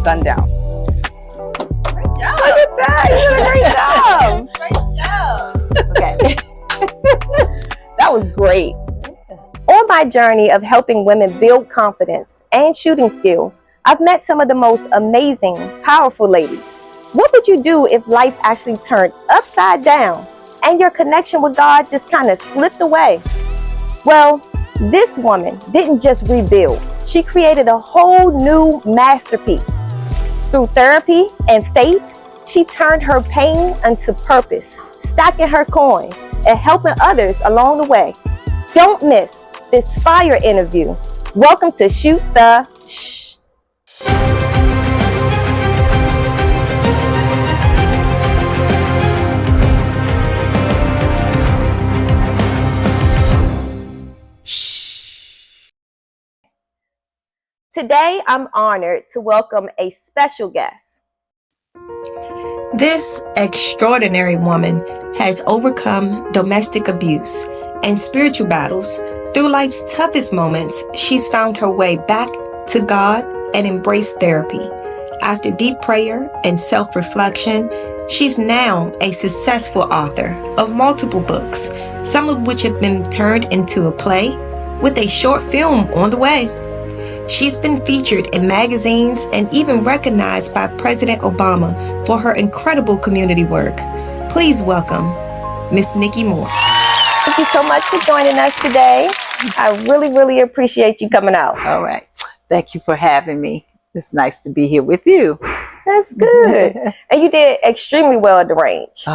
gun down. Great job. Look at that. You did a great job. Great job. Okay. That was great. On my journey of helping women build confidence and shooting skills, I've met some of the most amazing, powerful ladies. What would you do if life actually turned upside down and your connection with God just kind of slipped away? Well, this woman didn't just rebuild. She created a whole new masterpiece. Through therapy and faith, she turned her pain into purpose, stacking her coins and helping others along the way. Don't miss this fire interview. Welcome to Shoot the Shh. Today, I'm honored to welcome a special guest. This extraordinary woman has overcome domestic abuse and spiritual battles. Through life's toughest moments, she's found her way back to God and embraced therapy. After deep prayer and self-reflection, she's now a successful author of multiple books, some of which have been turned into a play with a short film on the way. She's been featured in magazines and even recognized by President Obama for her incredible community work. Please welcome Miss Nikki Moore. Thank you so much for joining us today. I really appreciate you coming out. All right. Thank you for having me. It's nice to be here with you. That's good. And you did extremely well at the range.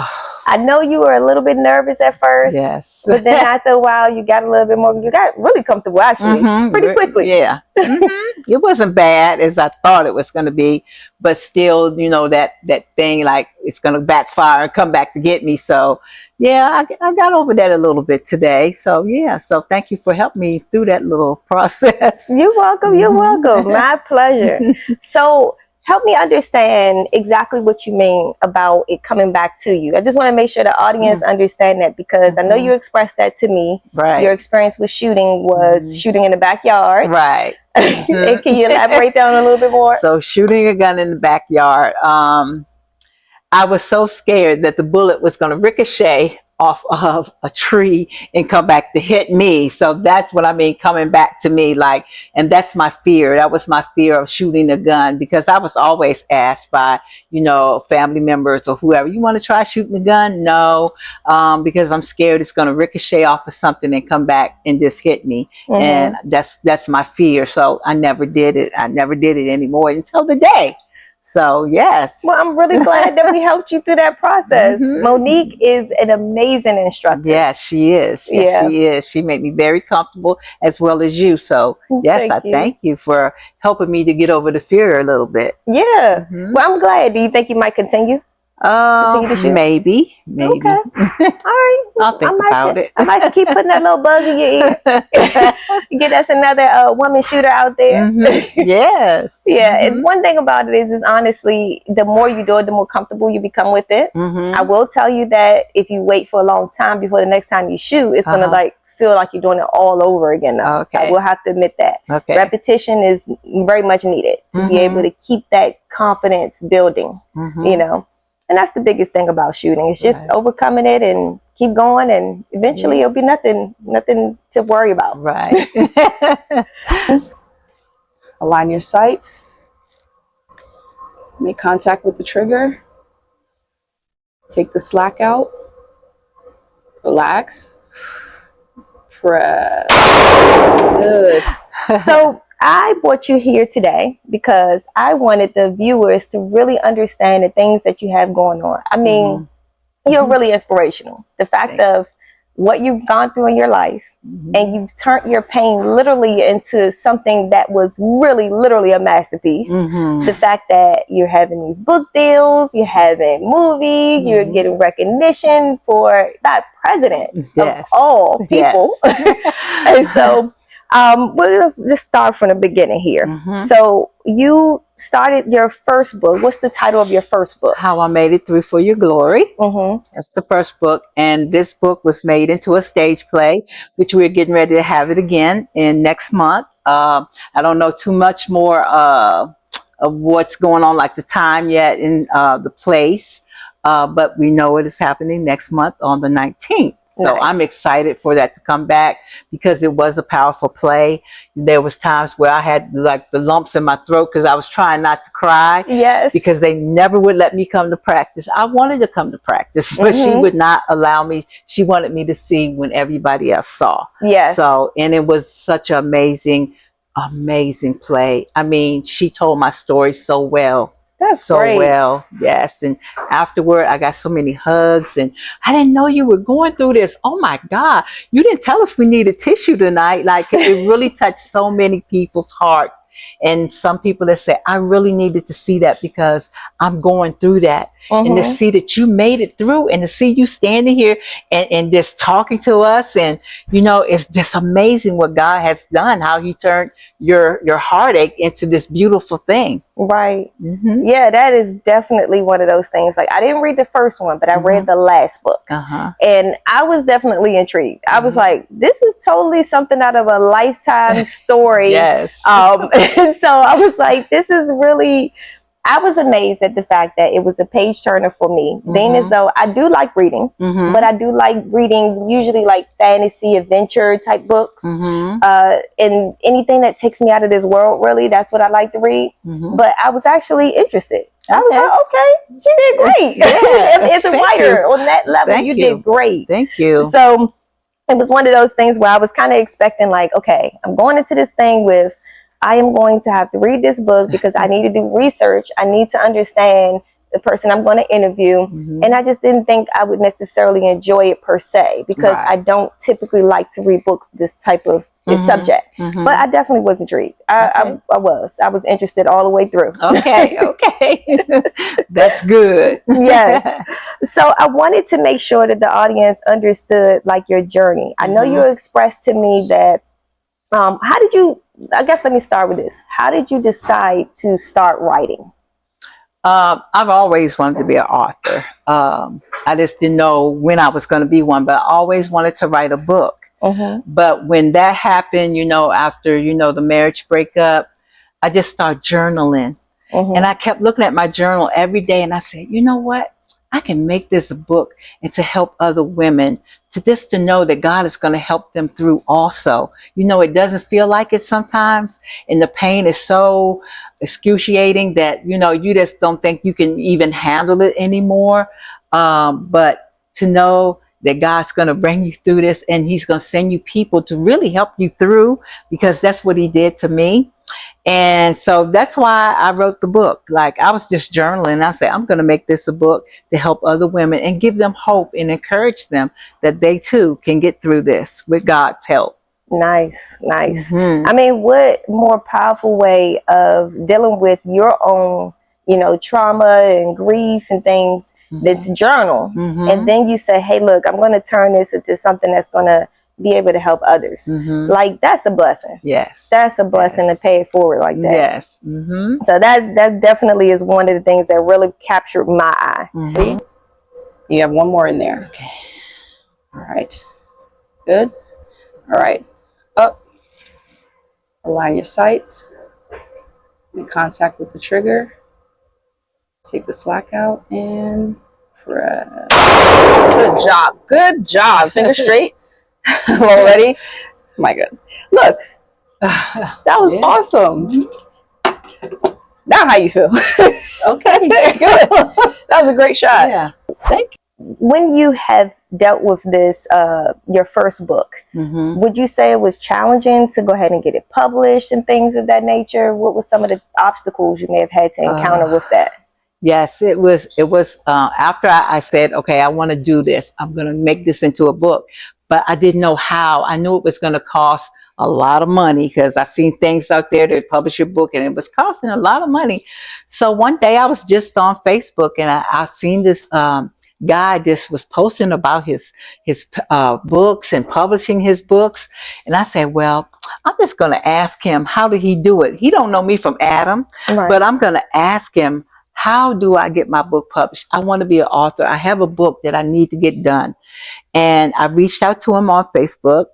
I know you were a little bit nervous at first. Yes. But then after a while, you got a little bit more, you got really comfortable actually, pretty quickly. Yeah. It wasn't bad as I thought it was going to be, but still, you know, that thing like it's going to backfire and come back to get me. So yeah, I got over that a little bit today. So yeah, so thank you for helping me through that little process. You're welcome. You're welcome. My pleasure. So help me understand exactly what you mean about it coming back to you. I just want to make sure the audience understand that, because I know you expressed that to me. Right. Your experience with shooting was shooting in the backyard. Right. And can you elaborate on a little bit more? So shooting a gun in the backyard, I was so scared that the bullet was going to ricochet off of a tree and come back to hit me. So that's what I mean, coming back to me, like, and that's my fear. That was my fear of shooting a gun, because I was always asked by, you know, family members or whoever, you want to try shooting a gun? No, because I'm scared it's going to ricochet off of something and come back and just hit me. And that's my fear. So I never did it. I never did it anymore until the day. So yes. Well, I'm really glad that we helped you through that process. Monique is an amazing instructor. Yes, she is. Yes, she is. She made me very comfortable, as well as you. So yes, thank you for helping me to get over the fear a little bit. Yeah. Well, I'm glad. Do you think you might continue? Maybe. Okay. All right. I'll think about it. I might keep putting that little bug in your ear. Get us another woman shooter out there. Yes. Yeah. And one thing about it is honestly, the more you do it, the more comfortable you become with it. I will tell you that if you wait for a long time before the next time you shoot, it's gonna like feel like you're doing it all over again now. Okay. I will have to admit that. Okay. Repetition is very much needed to be able to keep that confidence building, you know. And that's the biggest thing about shooting. It's just overcoming it and keep going, and eventually it'll be nothing to worry about. Right. Align your sights. Make contact with the trigger. Take the slack out. Relax. Press. Good. So I brought you here today because I wanted the viewers to really understand the things that you have going on. I mean, you're really inspirational. The fact of what you've gone through in your life, and you've turned your pain literally into something that was really literally a masterpiece. The fact that you're having these book deals, you're having movies, you're getting recognition for that president of all people. And so let's just start from the beginning here. So you started your first book. What's the title of your first book? How I Made It Through For Your Glory. That's the first book. And this book was made into a stage play, which we're getting ready to have it again in next month. I don't know too much more of what's going on, like the time yet in the place. But we know it is happening next month on the 19th. So Nice. I'm excited for that to come back because it was a powerful play. There was times where I had like the lumps in my throat because I was trying not to cry. Yes. Because they never would let me come to practice. I wanted to come to practice, but she would not allow me. She wanted me to see when everybody else saw. Yes. So, and it was such an amazing play. I mean, she told my story so well. That's so great. well. Yes. And afterward, I got so many hugs, and I didn't know you were going through this. Oh my God. You didn't tell us we needed tissue tonight. Like, it really touched so many people's heart. And some people that say, I really needed to see that because I'm going through that. And to see that you made it through, and to see you standing here and just talking to us. And, you know, it's just amazing what God has done, how he turned your heartache into this beautiful thing. Right. Yeah, that is definitely one of those things. Like, I didn't read the first one, but I read the last book. And I was definitely intrigued. I was like, this is totally something out of a Lifetime story. Yes. And so I was like, this is really, I was amazed at the fact that it was a page turner for me. Being as though I do like reading, but I do like reading usually like fantasy adventure type books. And anything that takes me out of this world, really, that's what I like to read. But I was actually interested. I was like, okay, she did great. As a writer on that level, you did great. Thank you. So it was one of those things where I was kind of expecting like, okay, I'm going into this thing with, I am going to have to read this book because I need to do research. I need to understand the person I'm going to interview. And I just didn't think I would necessarily enjoy it per se, because I don't typically like to read books this type of subject. But I definitely was intrigued. I was interested all the way through. Okay. That's good. Yes. So I wanted to make sure that the audience understood like your journey. I know you expressed to me that, how did you, I guess let me start with this. How did you decide to start writing? I've always wanted to be an author. I just didn't know when I was going to be one, but I always wanted to write a book. But when that happened, you know, after, you know, the marriage breakup, I just started journaling. And I kept looking at my journal every day, and I said, you know what? I can make this a book and to help other women, to know that God is going to help them through also. You know, it doesn't feel like it sometimes, and the pain is so excruciating that, you know, you just don't think you can even handle it anymore. But to know that God's going to bring you through this, and he's going to send you people to really help you through, because that's what he did to me. And so that's why I wrote the book. Like, I was just journaling. I said, I'm going to make this a book to help other women and give them hope and encourage them that they too can get through this with God's help. Nice. I mean, what more powerful way of dealing with your own, you know, trauma and grief and things that's journal. And then you say, hey, look, I'm going to turn this into something that's going to be able to help others. Like, that's a blessing. Yes. That's a blessing to pay it forward like that. Yes. So that definitely is one of the things that really captured my eye. You have one more in there. Okay. All right. Good. All right. Up. Align your sights. Make contact with the trigger. Take the slack out and press. Good job. Good job. Finger straight. Already. My God. Look. That was awesome. Now how you feel? Okay. Good. That was a great shot. Yeah. Thank you. When you have dealt with this, your first book, would you say it was challenging to go ahead and get it published and things of that nature? What were some of the obstacles you may have had to encounter with that? Yes, it was after I said, okay, I want to do this. I'm going to make this into a book, but I didn't know how. I knew it was going to cost a lot of money, because I've seen things out there that publish your book and it was costing a lot of money. So one day I was just on Facebook, and I seen this guy just was posting about his books and publishing his books. And I said, well, I'm just going to ask him, how did he do it? He don't know me from Adam, but I'm going to ask him, how do I get my book published? I want to be an author. I have a book that I need to get done. And I reached out to him on Facebook,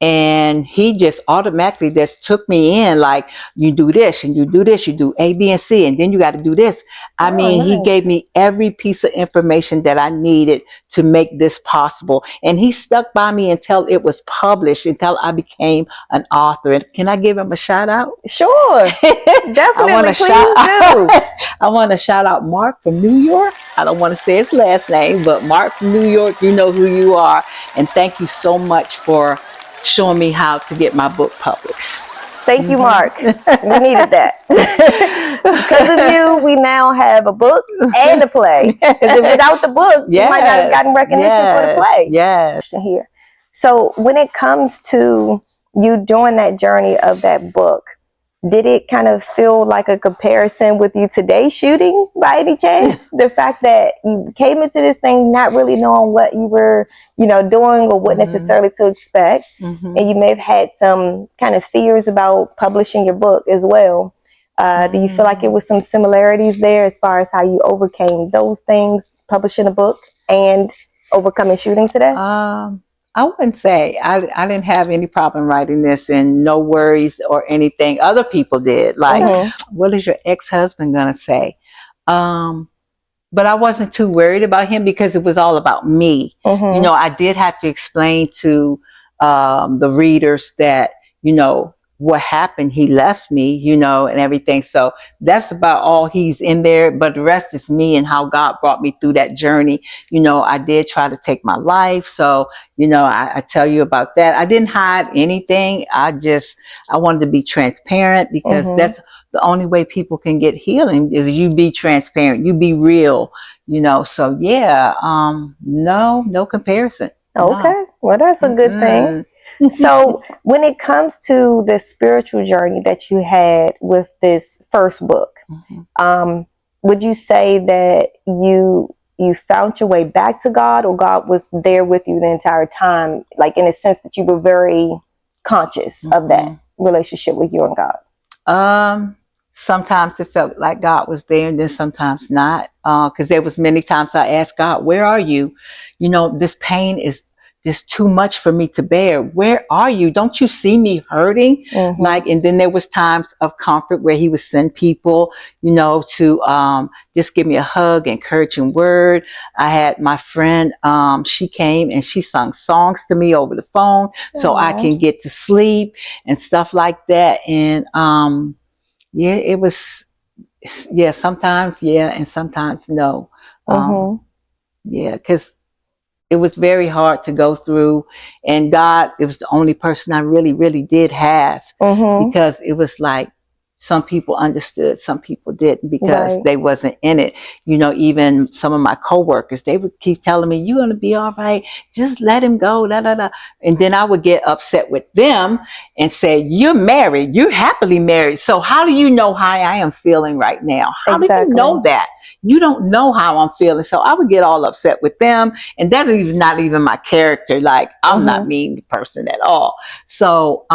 And he just automatically just took me in, like, you do this and you do this, you do A, B, and C, and then you got to do this. I mean, he gave me every piece of information that I needed to make this possible. And he stuck by me until it was published, until I became an author. And can I give him a shout out? Sure. Definitely, please do. I want to shout out Mark from New York. I don't want to say his last name, but Mark from New York, you know who you are. And thank you so much for showing me how to get my book published. Thank you, Mark. We needed that. Because of you, we now have a book and a play. Because without the book, you might not have gotten recognition for the play. Yes. Here. So when it comes to you doing that journey of that book, did it kind of feel like a comparison with you today shooting by any chance? The fact that you came into this thing not really knowing what you were, doing or what necessarily to expect. And you may have had some kind of fears about publishing your book as well. Do you feel like it was some similarities there as far as how you overcame those things, publishing a book and overcoming shooting today? I wouldn't say I didn't have any problem writing this, and no worries or anything. Other people did. Like, what is your ex-husband gonna say? But I wasn't too worried about him because it was all about me. I did have to explain to the readers that, what happened. He left me, and everything. So that's about all he's in there. But the rest is me and how God brought me through that journey. I did try to take my life. So, I tell you about that. I didn't hide anything. I wanted to be transparent, because that's the only way people can get healing, is you be transparent, you be real, So yeah, no comparison. Okay. No. Well, that's a good thing. So when it comes to the spiritual journey that you had with this first book, would you say that you found your way back to God, or God was there with you the entire time, like in a sense that you were very conscious of that relationship with you and God? Sometimes it felt like God was there, and then sometimes not, because there was many times I asked God, where are you? This pain is just too much for me to bear. Where are you? Don't you see me hurting? And then there was times of comfort where he would send people, to just give me a hug, encouraging word. I had my friend, she came and she sung songs to me over the phone so I can get to sleep and stuff like that. And it was, sometimes and sometimes no. Because it was very hard to go through, and God, it was the only person I really, really did have, because it was like some people understood, some people didn't, because they wasn't in it. Even some of my coworkers, they would keep telling me, you're going to be all right. Just let him go. Da, da, da. And then I would get upset with them and say, you're married. You're happily married. So how do you know how I am feeling right now? How do you know that? You don't know how I'm feeling. So I would get all upset with them. And that's not even my character. Like, I'm not mean person at all. So,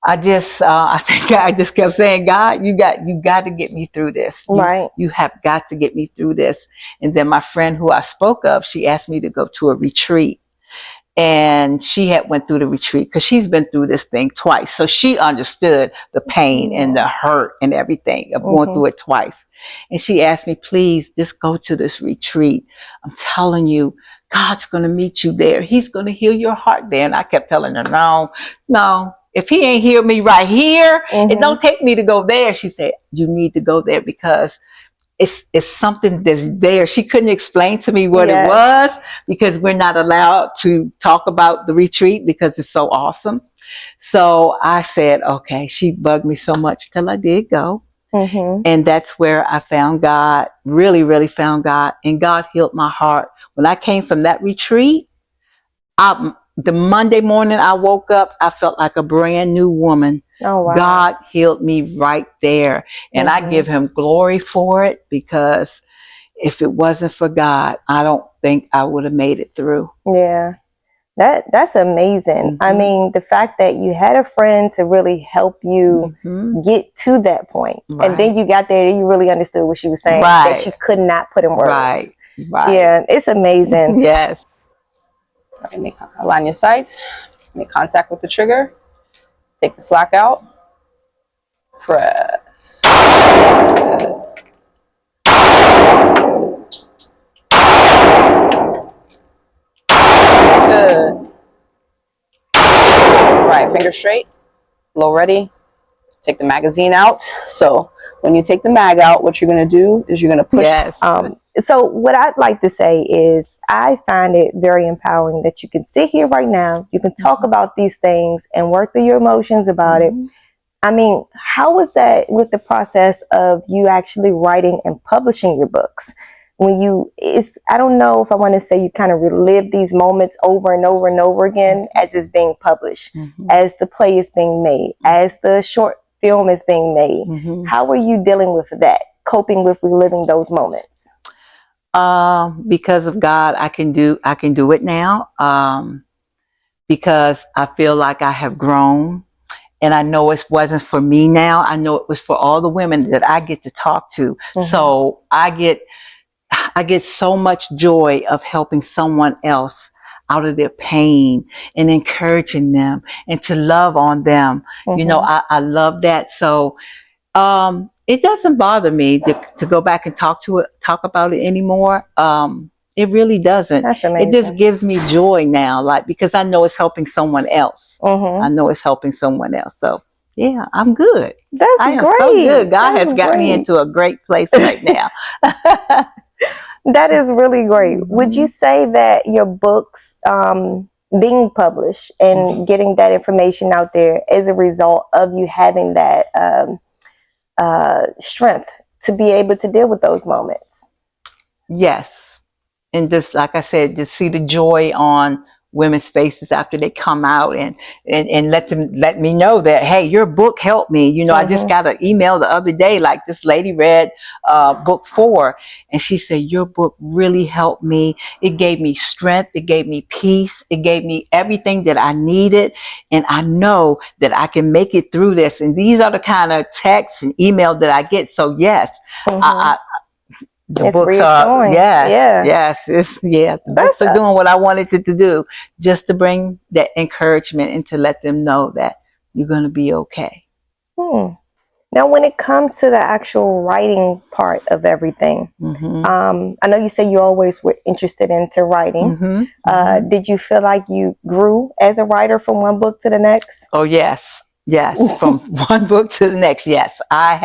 I just kept saying, God, you got to get me through this. You have got to get me through this. And then my friend who I spoke of, she asked me to go to a retreat. And she had went through the retreat because she's been through this thing twice. So she understood the pain and the hurt and everything of going through it twice. And she asked me, please, just go to this retreat. I'm telling you, God's going to meet you there. He's going to heal your heart there. And I kept telling her, no. If he ain't healed me right here, it don't take me to go there. She said, you need to go there because it's something that's there. She couldn't explain to me what it was, because we're not allowed to talk about the retreat because it's so awesome. So I said, okay. She bugged me so much till I did go. And that's where I found God, really, really found God. And God healed my heart. When I came from that retreat, the Monday morning I woke up, I felt like a brand new woman. Oh, wow. God healed me right there. And I give him glory for it, because if it wasn't for God, I don't think I would have made it through. Yeah. That's amazing. I mean, the fact that you had a friend to really help you get to that point. And then you got there and you really understood what she was saying that she could not put in words. Right. Yeah, it's amazing. Yes. All right, Nick, align your sides. Make contact with the trigger. Take the slack out. Press. Good. Good. All right, finger straight. Blow ready. Take the magazine out. So when you take the mag out, what you're going to do is you're going to push. Yes. So what I'd like to say is I find it very empowering that you can sit here right now, you can talk about these things and work through your emotions about it. I mean, how was that with the process of you actually writing and publishing your books? I don't know if I want to say you kind of relive these moments over and over and over again as it's being published, as the play is being made, as the short film is being made. How are you dealing with that, coping with reliving those moments? Because of God, I can do it now. Because I feel like I have grown, and I know it wasn't for me now. I know it was for all the women that I get to talk to. So I get so much joy of helping someone else out of their pain and encouraging them and to love on them. You know, I love that. So it doesn't bother me to go back and talk about it anymore. It really doesn't. That's amazing. It just gives me joy now, like, because I know it's helping someone else. I know it's helping someone else. So yeah, I'm good. I am great. so good. God has got me into a great place right now. That is really great. Would you say that your books being published and getting that information out there is a result of you having that strength to be able to deal with those moments? Yes. And just like I said, to see the joy on women's faces after they come out and let me know that, hey, your book helped me. You know, I just got an email the other day, like this lady read book 4 and she said, your book really helped me. It gave me strength. It gave me peace. It gave me everything that I needed. And I know that I can make it through this. And these are the kind of texts and email that I get. So yes, the books are, the books are doing what I wanted it to do, just to bring that encouragement and to let them know that you're going to be okay. Now, when it comes to the actual writing part of everything, I know you say you always were interested into writing. Did you feel like you grew as a writer from one book to the next? Oh, yes. Yes, from one book to the next. Yes, I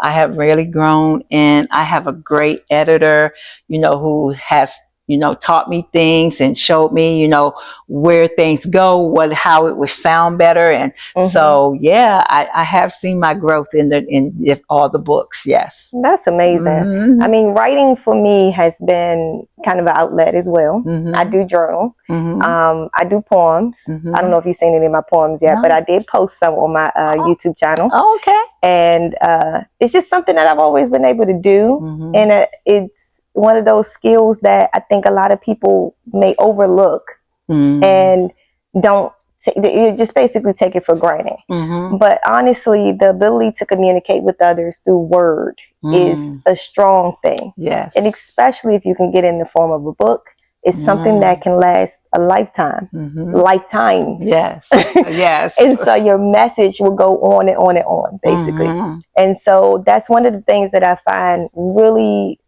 have really grown, and I have a great editor, you know, who has, you know, taught me things and showed me, you know, where things go, how it would sound better. And so, yeah, I have seen my growth in all the books. Yes. That's amazing. I mean, writing for me has been kind of an outlet as well. I do journal. I do poems. I don't know if you've seen any of my poems yet, but I did post some on my YouTube channel. Oh, okay. And it's just something that I've always been able to do. And it's one of those skills that I think a lot of people may overlook and don't just basically take it for granted. But honestly, the ability to communicate with others through word is a strong thing. Yes. And especially if you can get in the form of a book, it's something that can last a lifetime, lifetimes. Yes. Yes. And so your message will go on and on and on, basically. And so that's one of the things that I find really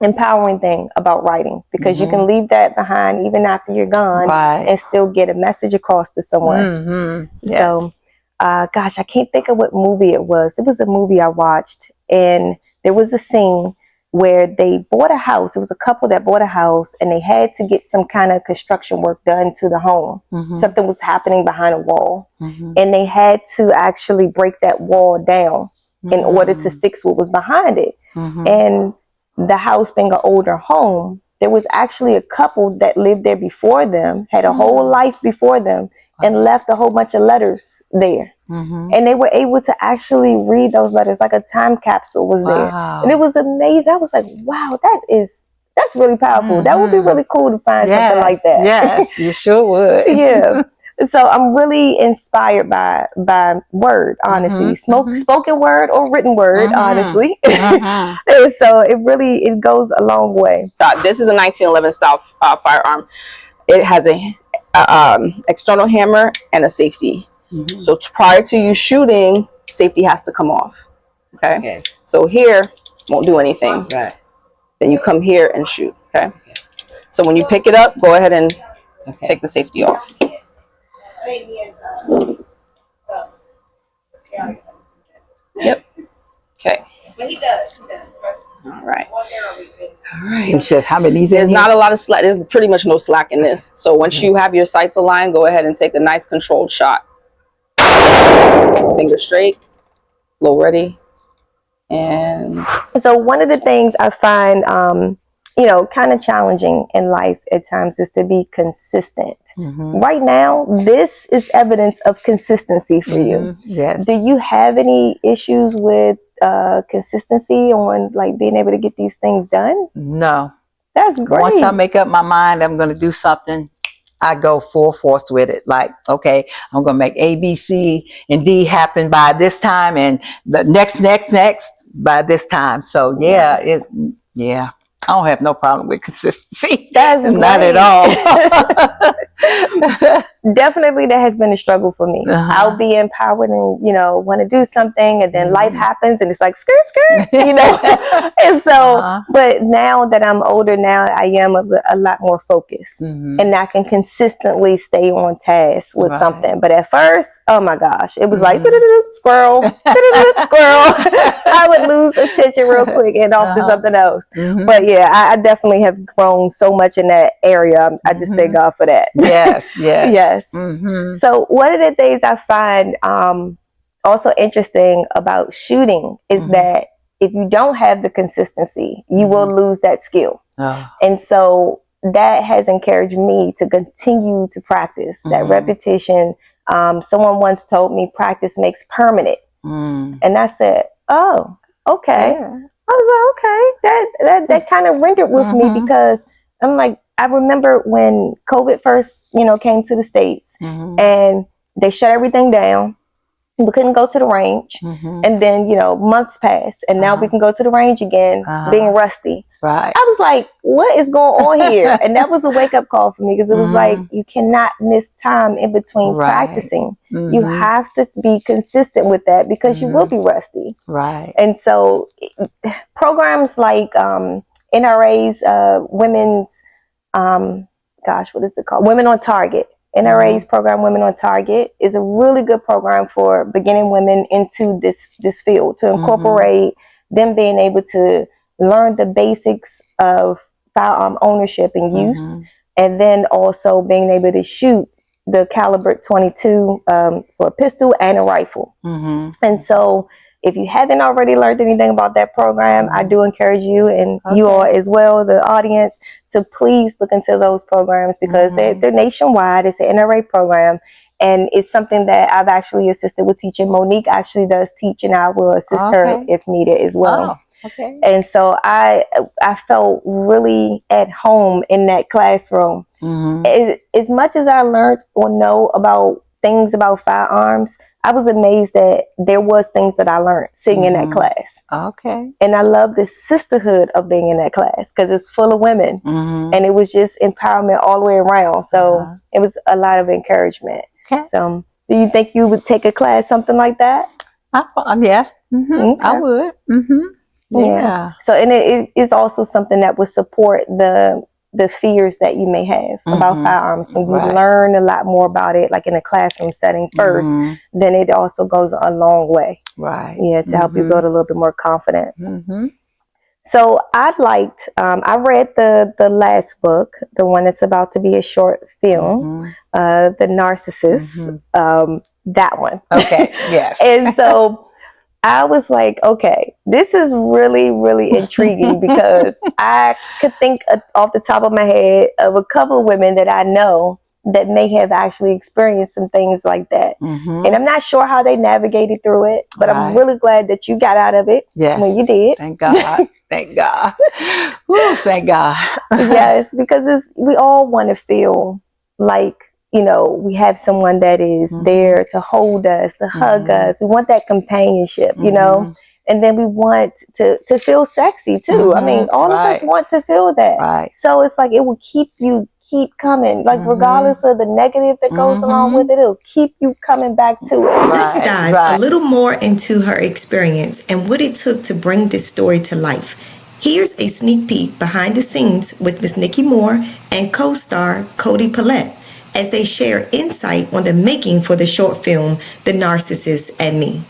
empowering thing about writing, because you can leave that behind even after you're gone and still get a message across to someone. Yes. So gosh, I can't think of what movie it was. It was a movie I watched, and there was a scene where they bought a house. It was a couple that bought a house, and they had to get some kind of construction work done to the home. Something was happening behind a wall, and they had to actually break that wall down in order to fix what was behind it. And the house being an older home, there was actually a couple that lived there before them, had a whole life before them, and left a whole bunch of letters there. And they were able to actually read those letters, like a time capsule was there. And it was amazing. I was like, wow, that's really powerful. That would be really cool to find something like that. Yes, you sure would. Yeah. So I'm really inspired by word, honestly. Spoken word or written word, honestly. And so it goes a long way. This is a 1911 style firearm. It has a external hammer and a safety. So prior to you shooting, safety has to come off. Okay. So here won't do anything. Right. Then you come here and shoot. Okay. So when you pick it up, go ahead and take the safety off. Yep. Okay. All right. How many? There's not a lot of slack. There's pretty much no slack in this. So once you have your sights aligned, go ahead and take a nice controlled shot. Finger straight, low ready, and so one of the things I find, kind of challenging in life at times is to be consistent. Right now, this is evidence of consistency for you. Yes. Do you have any issues with consistency on like being able to get these things done? No. That's great. Once I make up my mind, I'm going to do something, I go full force with it. Like, okay, I'm going to make A, B, C, and D happen by this time, and the next by this time. So yeah, Yes. I don't have no problem with consistency. That's not great. at all. Definitely that has been a struggle for me. I'll be empowered and want to do something, and then life happens and it's like skirt and so but now that I'm older now, I am a lot more focused, and I can consistently stay on task with something. But at first, oh my gosh, it was like squirrel squirrel. I would lose attention real quick and off to something else. But yeah, I definitely have grown so much in that area. I just thank God for that. Yes. So one of the things I find also interesting about shooting is that if you don't have the consistency, you will lose that skill. And so that has encouraged me to continue to practice that repetition. Someone once told me practice makes permanent. And I said, oh, okay. Yeah. I was like, okay, that kind of rendered with me, because I'm like, I remember when COVID first, came to the States, and they shut everything down. We couldn't go to the range, and then months passed, and now we can go to the range again, being rusty. Right. I was like, what is going on here? And that was a wake up call for me, because it was like, you cannot miss time in between practicing. You have to be consistent with that, because you will be rusty. Right. And so programs like NRA's women's what is it called? Women on Target. NRA's program, Women on Target, is a really good program for beginning women into this field, to incorporate them being able to learn the basics of firearm ownership and use, and then also being able to shoot the caliber 22 for a pistol and a rifle. And so if you haven't already learned anything about that program, I do encourage you, and you all as well, the audience, to please look into those programs, because they're nationwide. It's an NRA program, and it's something that I've actually assisted with teaching. Monique actually does teach, and I will assist her if needed as well. And so I felt really at home in that classroom. As much as I learned or know about things about firearms, I was amazed that there was things that I learned sitting in that class. And I love the sisterhood of being in that class, because it's full of women, and it was just empowerment all the way around. So it was a lot of encouragement. So do you think you would take a class, something like that? Yes. I would. Yeah. So, and it is also something that would support the fears that you may have about firearms. When you learn a lot more about it, like in a classroom setting first, then it also goes a long way. To help you build a little bit more confidence. So I read the last book, the one that's about to be a short film, The Narcissist, that one. Yes. And so I was like, okay, this is really, really intriguing, because I could think off the top of my head of a couple of women that I know that may have actually experienced some things like that. And I'm not sure how they navigated through it, but I'm really glad that you got out of it when you did. Thank God. Thank God. Woo, thank God. Yes, because we all want to feel like, we have someone that is there to hold us, to hug us. We want that companionship, and then we want to feel sexy too. I mean, all of us want to feel that. So it's like it will keep you keep coming. Like regardless of the negative that goes along with it, it'll keep you coming back to it. Let's dive a little more into her experience and what it took to bring this story to life. Here's a sneak peek behind the scenes with Miss Nikki Moore and co-star Kody Pullet as they share insight on the making for the short film, The Narcissist and Me.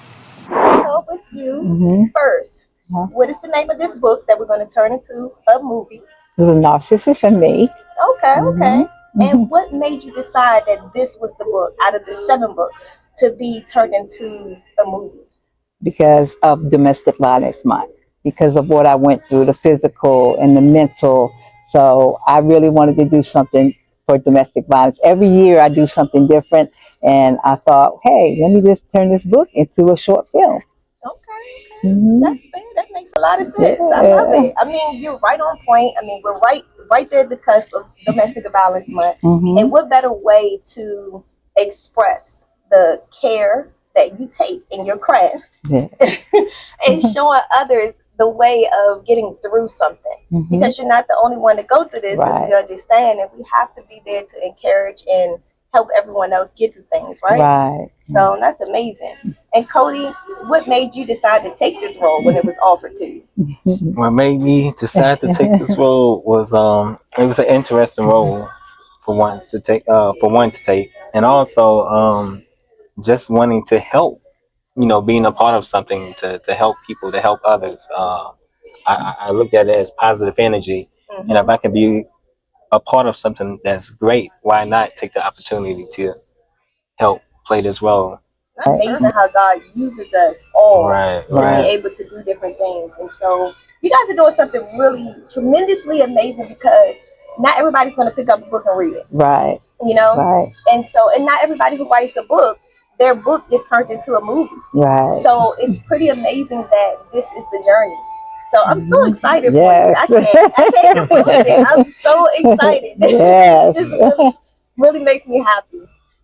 So with you first, what is the name of this book that we're going to turn into a movie? The Narcissist and Me. Okay. And what made you decide that this was the book out of the 7 books to be turned into a movie? Because of Domestic Violence Month, because of what I went through, the physical and the mental. So I really wanted to do something for domestic violence. Every year I do something different, and I thought, hey, let me just turn this book into a short film. Okay. That's fair. That makes a lot of sense. I love it. I mean, you're right on point. I mean, we're right there at the cusp of Domestic Violence Month. And what better way to express the care that you take in your craft and showing others the way of getting through something, because you're not the only one to go through this, as we understand, and we have to be there to encourage and help everyone else get through things, right? So that's amazing. And Kody, what made you decide to take this role when it was offered to you? What made me decide to take this role was it was an interesting role for one to take, and also just wanting to help, being a part of something to help people, to help others. I looked at it as positive energy, and if I can be a part of something that's great, why not take the opportunity to help play this role? That's amazing how God uses us all Right. be able to do different things. And so you guys are doing something really tremendously amazing, because not everybody's going to pick up a book and read it. And so, and not everybody who writes a book, their book gets turned into a movie. So it's pretty amazing that this is the journey. So I'm so excited for you. I can't compete with it. I'm so excited. This really makes me happy.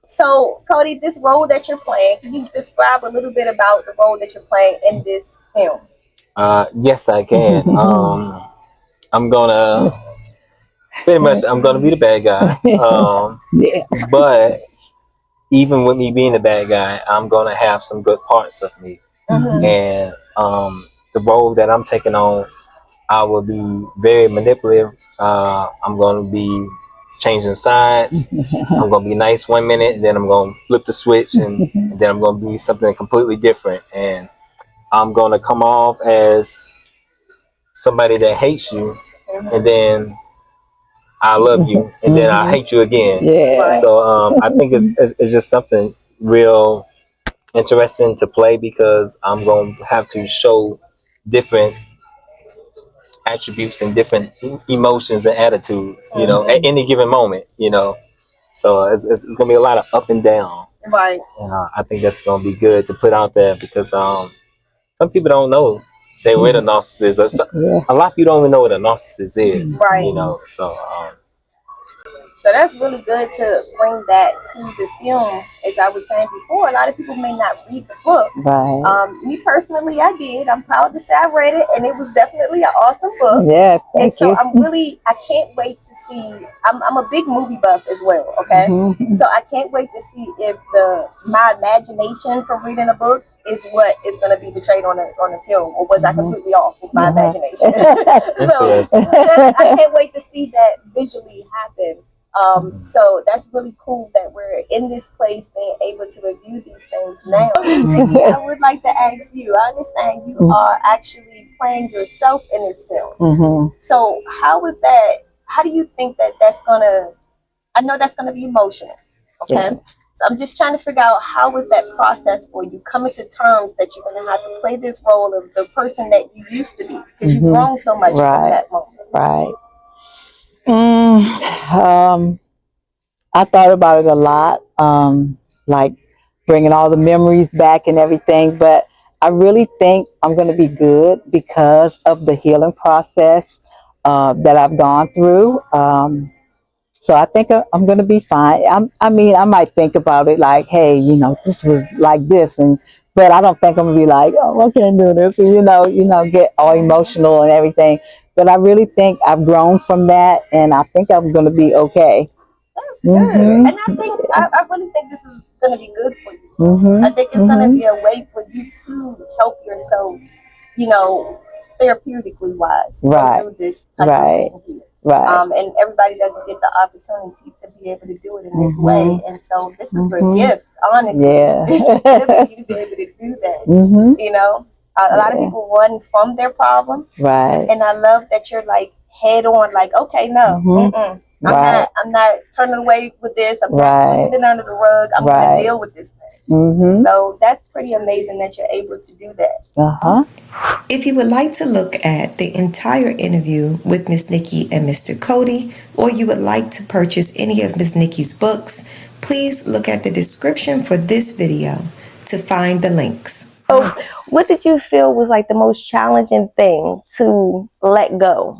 So, Kody, this role that you're playing, can you describe a little bit about the role that you're playing in this film? Yes, I can. I'm gonna be the bad guy. But even with me being the bad guy, I'm gonna have some good parts of me. And the role that I'm taking on, I will be very manipulative. I'm gonna be changing sides. I'm gonna be nice one minute, then I'm gonna flip the switch, and then I'm gonna be something completely different. And I'm gonna come off as somebody that hates you, and then I love you, and then I hate you again. So I think it's just something real interesting to play, because I'm gonna have to show different attributes and different emotions and attitudes, at any given moment, So it's gonna be a lot of up and down, Right. and I think that's gonna be good to put out there, because some people don't know they were a narcissist. A lot of people don't even know what a narcissist is, Right. So that's really good to bring that to the film. As I was saying before, a lot of people may not read the book. Me personally, I did. I'm proud to say I read it, and it was definitely an awesome book. Thank so you. I can't wait to see. I'm a big movie buff as well. Okay, so I can't wait to see if my imagination from reading a book is what is going to be portrayed on the film, or was I completely off with my imagination? So I can't wait to see that visually happen. So that's really cool that we're in this place being able to review these things now. Nikki, I would like to ask you, I understand you are actually playing yourself in this film. So how do you think that's gonna, I know that's gonna be emotional, okay? So I'm just trying to figure out, how was that process for you, coming to terms that you're gonna have to play this role of the person that you used to be, because you've grown so much from that moment. I thought about it a lot, like bringing all the memories back and everything, but I really think I'm going to be good because of the healing process that I've gone through. So I think I'm going to be fine. I mean, I might think about it like, hey, this was like this, but I don't think I'm going to be like, oh, I can't do this, and, get all emotional and everything. But I really think I've grown from that, and I think I'm going to be okay. That's good. And I think I really think this is going to be good for you. I think it's going to be a way for you to help yourself, you know, therapeutically wise, go through this type of thing here. And everybody doesn't get the opportunity to be able to do it in this way. And so this is a gift, honestly. It's a gift for you to be able to do that. You know, a lot of people run from their problems. And I love that you're like head on, like, okay, no, I'm not turning away with this. I'm not sweeping it under the rug. I'm going to deal with this thing. So that's pretty amazing that you're able to do that. If you would like to look at the entire interview with Miss Nikki and Mr. Kody, or you would like to purchase any of Miss Nikki's books, please look at the description for this video to find the links. So what did you feel was like the most challenging thing to let go?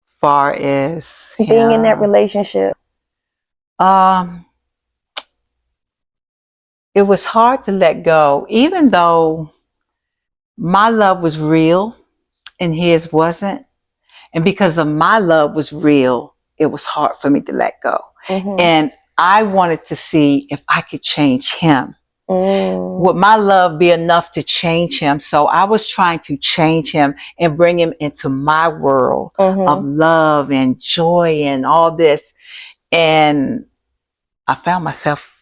Far as being in that relationship? It was hard to let go, even though my love was real and his wasn't. And because of my love was real, it was hard for me to let go. And I wanted to see if I could change him. Would my love be enough to change him? So I was trying to change him and bring him into my world of love and joy and all this. And I found myself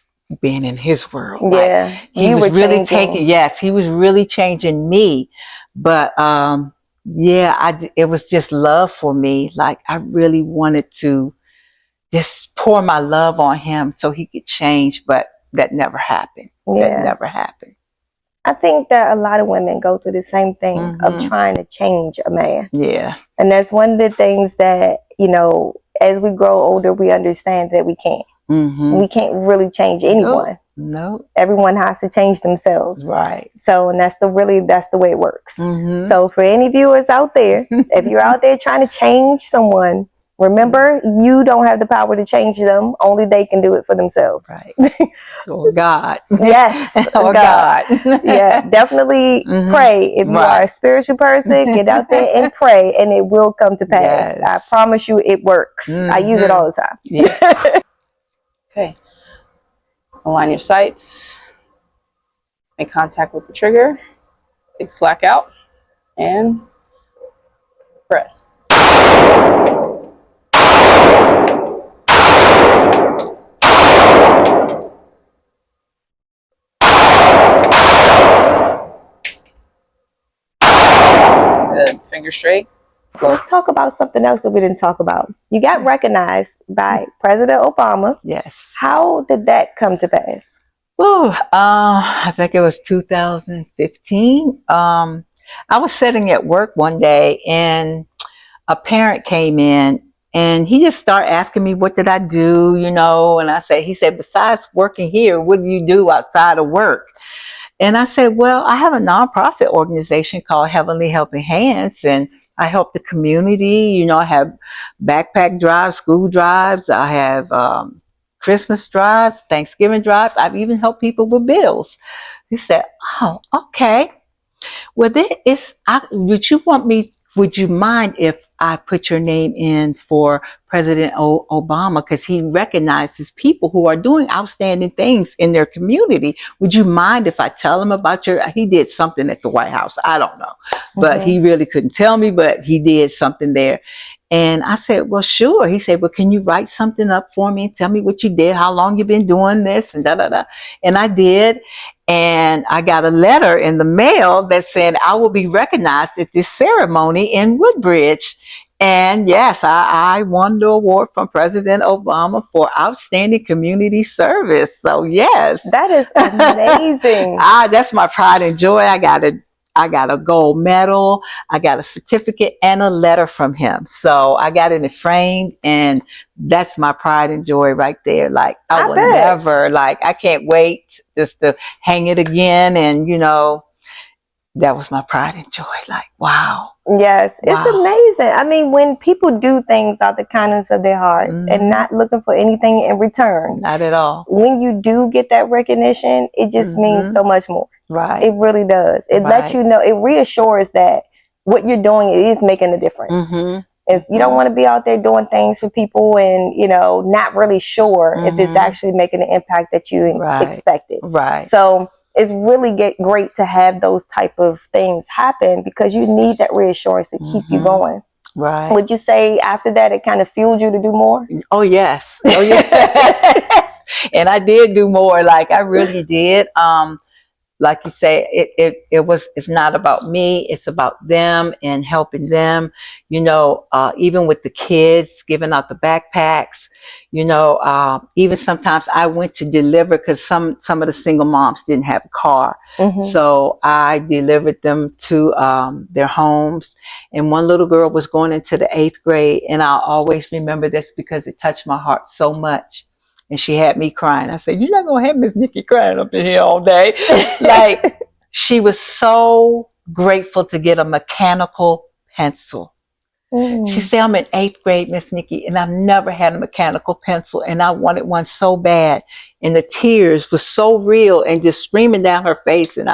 being in his world. Like, he was really taking, he was really changing me. But it was just love for me. Like, I really wanted to just pour my love on him so he could change, but that never happened. That never happened. I think that a lot of women go through the same thing of trying to change a man. And that's one of the things that, you know, as we grow older, we understand that we can't. We can't really change anyone. No. Everyone has to change themselves. So, and that's the way it works. So for any viewers out there, if you're out there trying to change someone, remember, you don't have the power to change them. Only they can do it for themselves. Or God. Yes. Or God. Yeah, definitely pray. If you are a spiritual person, get out there and pray, and it will come to pass. I promise you it works. I use it all the time. Okay. Align your sights. Make contact with the trigger. Take slack out. And press. Good. Finger straight. Let's talk about something else that we didn't talk about. You got recognized by President Obama. How did that come to pass? I think it was 2015. I was sitting at work one day and a parent came in and he just started asking me, what did I do? You know, and he said, besides working here, what do you do outside of work? And I said, well, I have a nonprofit organization called Heavenly Helping Hands, and I help the community. You know, I have backpack drives, school drives. I have Christmas drives, Thanksgiving drives. I've even helped people with bills. He said, oh, okay. Well, would you mind if I put your name in for President Obama? Because he recognizes people who are doing outstanding things in their community. Would you mind if I tell him about he did something at the White House. I don't know, but he really couldn't tell me, but he did something there. And I said, well, sure. He said, well, can you write something up for me and tell me what you did, how long you've been doing this, and da-da-da. And I did. And I got a letter in the mail that said I will be recognized at this ceremony in Woodbridge. And yes, I won the award from President Obama for outstanding community service. So yes. That is amazing. That's my pride and joy. I got a gold medal. I got a certificate and a letter from him. So I got it framed, and that's my pride and joy right there. Like, I will never, like, I can't wait just to hang it again. And, you know, that was my pride and joy. Like, wow. Yes, it's amazing. I mean, when people do things out the kindness of their heart and not looking for anything in return. Not at all. When you do get that recognition, it just means so much more. It really does. It lets you know, it reassures that what you're doing is making a difference. If you don't want to be out there doing things for people and, you know, not really sure if it's actually making the impact that you expected. Right. So it's really great to have those type of things happen because you need that reassurance to keep you going. Right. Would you say after that it kind of fueled you to do more? Oh, yes. Oh, yes. And I did do more. Like, I really did. Like you say, it's not about me, it's about them and helping them, you know, even with the kids, giving out the backpacks, you know, even sometimes I went to deliver because some of the single moms didn't have a car. So I delivered them to their homes. And one little girl was going into the 8th grade. And I'll always remember this because it touched my heart so much. And she had me crying. I said, "You're not going to have Miss Nikki crying up in here all day." Like, she was so grateful to get a mechanical pencil. She said, "I'm in 8th grade, Miss Nikki, and I've never had a mechanical pencil, and I wanted one so bad." And the tears were so real and just streaming down her face. And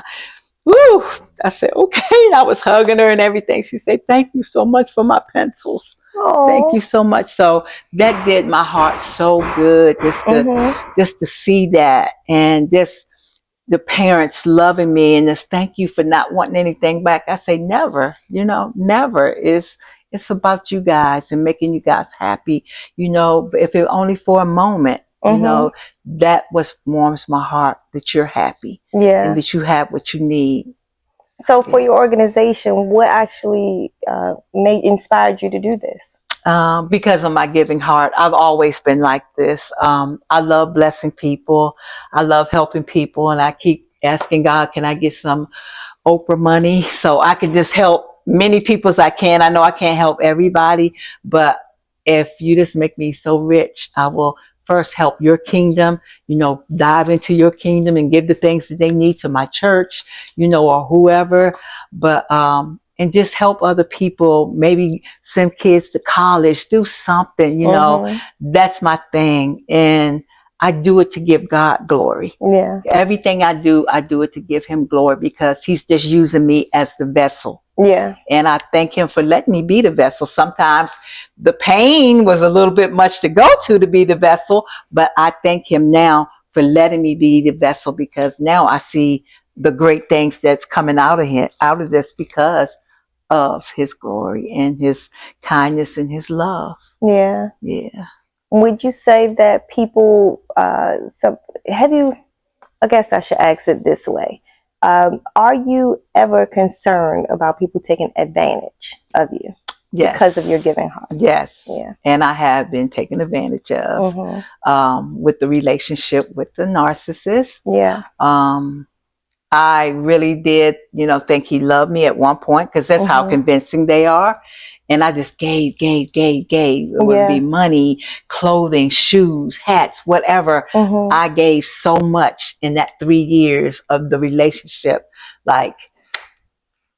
I said, "Okay." And I was hugging her and everything. She said, "Thank you so much for my pencils." Aww. Thank you so much. So that did my heart so good, just to see that, and just the parents loving me, and just thank you for not wanting anything back. I say never, you know, never. It's about you guys and making you guys happy, you know, if it only for a moment, you know, that what warms my heart, that you're happy and that you have what you need. So for your organization, what actually inspired you to do this? Because of my giving heart. I've always been like this. I love blessing people. I love helping people. And I keep asking God, can I get some Oprah money so I can just help many people as I can. I know I can't help everybody, but if you just make me so rich, I will first help your kingdom, you know, dive into your kingdom and give the things that they need to my church, you know, or whoever. But, and just help other people, maybe send kids to college, do something, you know, that's my thing. And I do it to give God glory. Yeah. Everything I do it to give him glory because he's just using me as the vessel. Yeah. And I thank him for letting me be the vessel. Sometimes the pain was a little bit much to go to be the vessel, but I thank him now for letting me be the vessel because now I see the great things that's coming out of this because of his glory and his kindness and his love. Yeah. Yeah. Would you say that people, have you, I guess I should ask it this way. Are you ever concerned about people taking advantage of you because of your giving heart? Yes. Yeah. And I have been taken advantage of with the relationship with the narcissist. Yeah. I really did, you know, think he loved me at one point because that's how convincing they are. And I just gave. It would be money, clothing, shoes, hats, whatever. I gave so much in that 3 years of the relationship. Like,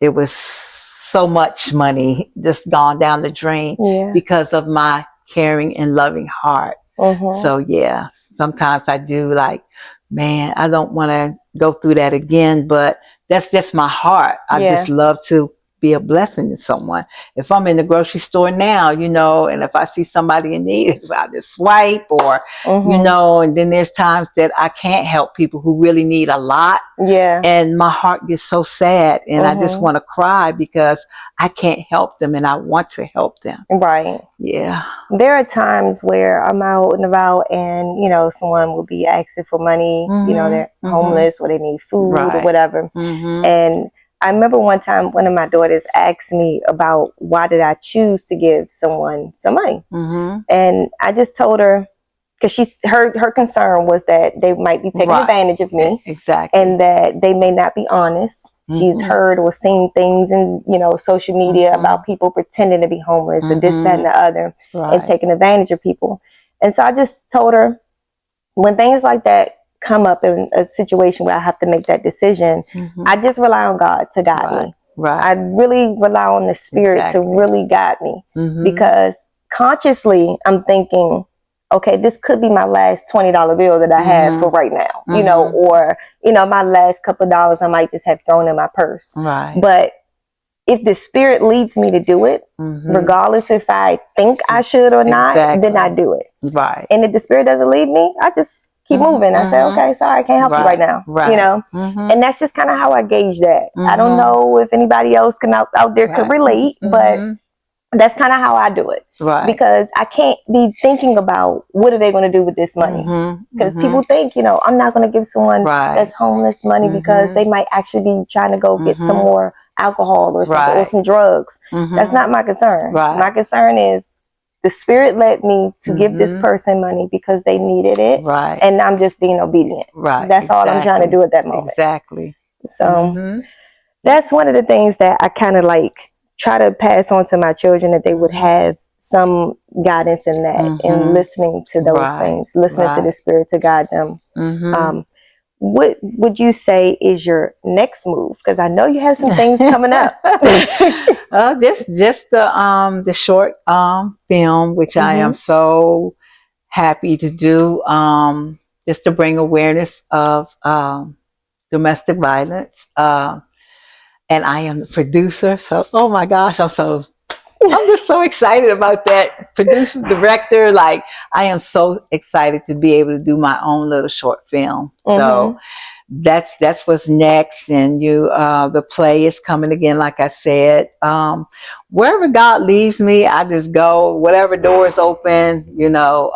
it was so much money just gone down the drain because of my caring and loving heart. So yeah, sometimes I do like, man, I don't want to go through that again, but that's just my heart. I just love to be a blessing to someone. If I'm in the grocery store now, you know, and if I see somebody in need, I just swipe or, you know, and then there's times that I can't help people who really need a lot. Yeah. And my heart gets so sad and I just want to cry because I can't help them and I want to help them. Right. Yeah. There are times where I'm out and about and, you know, someone will be asking for money, you know, they're homeless or they need food or whatever. And I remember one time one of my daughters asked me about why did I choose to give someone some money. And I just told her, because her concern was that they might be taking advantage of me. Exactly. And that they may not be honest. She's heard or seen things in, you know, social media about people pretending to be homeless or this, that, and the other and taking advantage of people. And so I just told her, when things like that come up in a situation where I have to make that decision, I just rely on God to guide me. I really rely on the Spirit to really guide me because consciously I'm thinking, okay, this could be my last $20 bill that I have for right now, you know, or, you know, my last couple of dollars I might just have thrown in my purse. But if the spirit leads me to do it, regardless if I think I should or not, then I do it. Right. And if the spirit doesn't lead me, I just keep moving. I say, okay, sorry, I can't help you right now. You know? And that's just kind of how I gauge that. I don't know if anybody else can out there could relate, but that's kind of how I do it. Right. Because I can't be thinking about what are they going to do with this money. Because people think, you know, I'm not going to give someone that's homeless money because they might actually be trying to go get some more alcohol or something or some drugs. That's not my concern. My concern is the spirit led me to give this person money because they needed it. And I'm just being obedient. That's all I'm trying to do at that moment. So that's one of the things that I kind of like try to pass on to my children, that they would have some guidance in that and listening to those things, listening to the spirit to guide them. What would you say is your next move? Because I know you have some things coming up. Just the short film, which I am so happy to do, just to bring awareness of domestic violence. And I am the producer, so oh my gosh, I'm just so excited about that. Producer, director, like I am so excited to be able to do my own little short film. So that's what's next. And the play is coming again, like I said. Wherever God leads me, I just go. Whatever doors open, you know,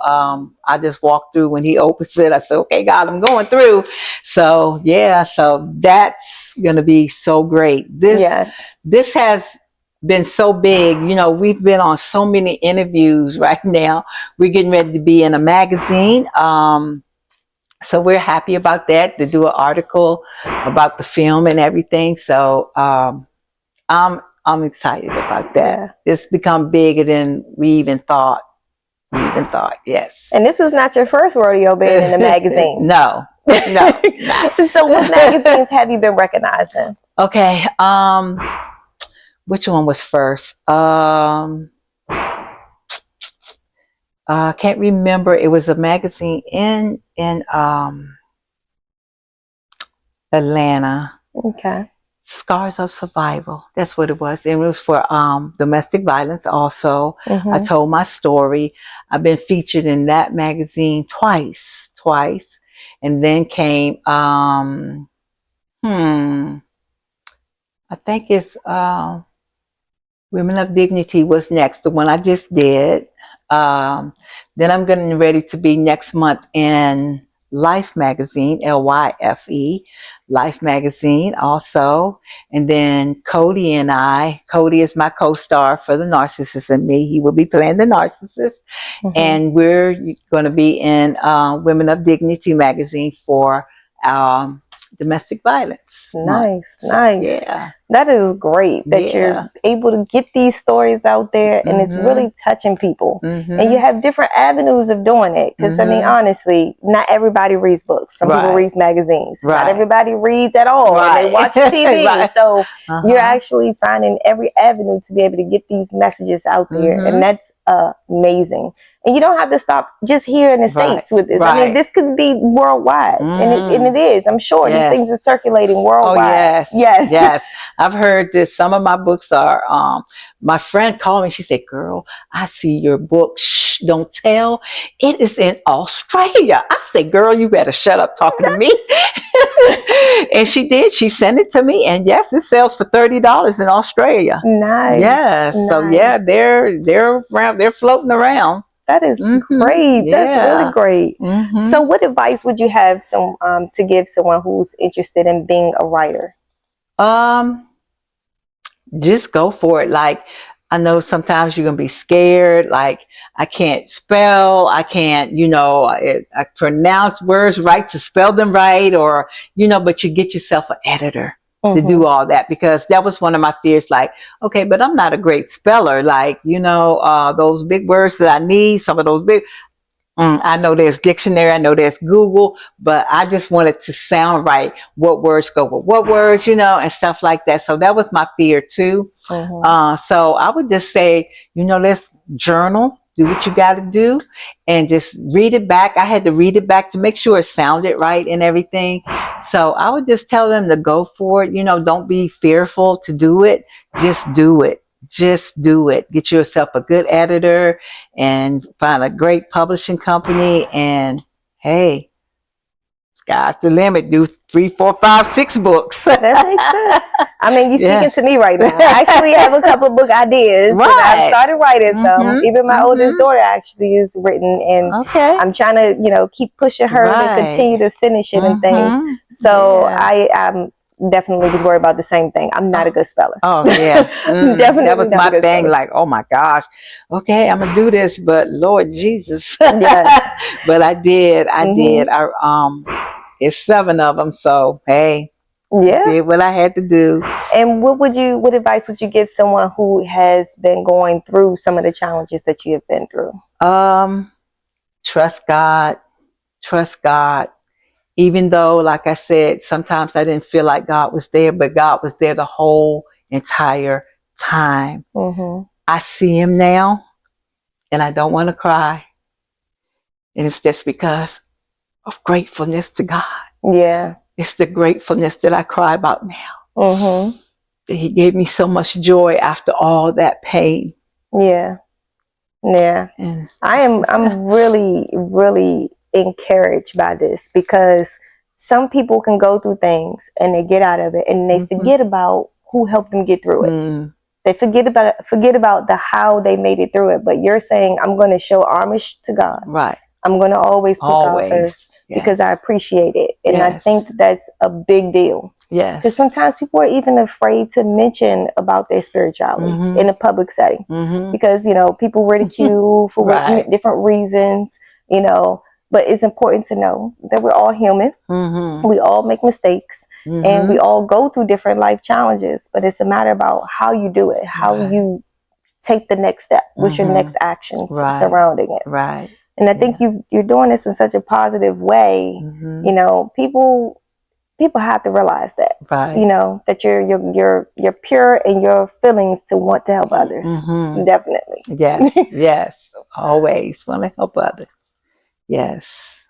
I just walk through. When He opens it, I say, "Okay, God, I'm going through." So yeah, so that's gonna be so great. This has been so big. You know, we've been on so many interviews right now. We're getting ready to be in a magazine. So we're happy about that, to do an article about the film and everything. So I'm excited about that. It's become bigger than we even thought. Yes. And this is not your first rodeo being in a magazine. No. So what magazines have you been recognized in? Okay. Which one was first? I can't remember. It was a magazine in Atlanta. Okay. Scars of Survival. That's what it was. It was for domestic violence also. I told my story. I've been featured in that magazine twice. And then came I think it's Women of Dignity was next, the one I just did. Then I'm getting ready to be next month in Life magazine, LYFE, Life magazine also. And then Kody is my co-star for The Narcissist and Me. He will be playing the narcissist. And we're going to be in Women of Dignity magazine for domestic violence. Nice. Yeah. That is great that you're able to get these stories out there and it's really touching people. And you have different avenues of doing it. Because, I mean, honestly, not everybody reads books. Some people read magazines. Not everybody reads at all. They watch TV. So you're actually finding every avenue to be able to get these messages out there. And that's amazing. And you don't have to stop just here in the States with this. I mean, this could be worldwide. And it is. I'm sure these things are circulating worldwide. Oh, yes. I've heard this. Some of my books are, my friend called me. She said, "Girl, I see your book. Shh, don't tell. It is in Australia." I said, "Girl, you better shut up talking to me." And she did. She sent it to me. And yes, it sells for $30 in Australia. Nice. Yes. So yeah, they're around, they're floating around. That is great. That's really great. So what advice would you have to give someone who's interested in being a writer? Just go for it. Like, I know sometimes you're going to be scared. Like, I can't spell. I can't, I pronounce words right to spell them right, or, but you get yourself an editor to do all that, because that was one of my fears. Like, okay, but I'm not a great speller. Like, those big words that I need, some of those big, I know there's dictionary, I know there's Google, but I just wanted to sound right. What words go with what words, and stuff like that. So that was my fear too. So I would just say, let's journal. do what you got to do, and just read it back. I had to read it back to make sure it sounded right and everything. So I would just tell them to go for it. Don't be fearful to do it. Just do it. Just do it. Get yourself a good editor and find a great publishing company. And hey, sky's the limit. Do 3, 4, 5, 6 books. That makes sense. I mean, you're speaking to me right now. I actually have a couple of book ideas. Right. I've started writing some. Even my oldest daughter actually is written, and I'm trying to, keep pushing her to continue to finish it and things. So I definitely was worried about the same thing. I'm not a good speller. Oh yeah, definitely. That was my thing. Like, oh my gosh, okay, I'm gonna do this, but Lord Jesus, yes. But I did. It's 7 of them, so hey, yeah, did what I had to do. And what advice would you give someone who has been going through some of the challenges that you have been through? Trust God. Trust God. Even though, like I said, sometimes I didn't feel like God was there, but God was there the whole entire time. I see him now, and I don't want to cry. And it's just because of gratefulness to God. Yeah. It's the gratefulness that I cry about now. That he gave me so much joy after all that pain. Yeah. Yeah. And I'm really, really encouraged by this, because some people can go through things and they get out of it and they forget about who helped them get through it. They forget about the how they made it through it. But you're saying, I'm going to show homage to God. Right. I'm going to always put God first because I appreciate it. And I think that's a big deal. Yes. Because sometimes people are even afraid to mention about their spirituality in a public setting. Because, people ridicule for different reasons, But it's important to know that we're all human. We all make mistakes. And we all go through different life challenges. But it's a matter about how you do it, how you take the next step, what's your next actions surrounding it. Right. And I think you're doing this in such a positive way. People have to realize that, that you're pure in your feelings to want to help others. Definitely. Yes. Yes. Always want to help others. Yes.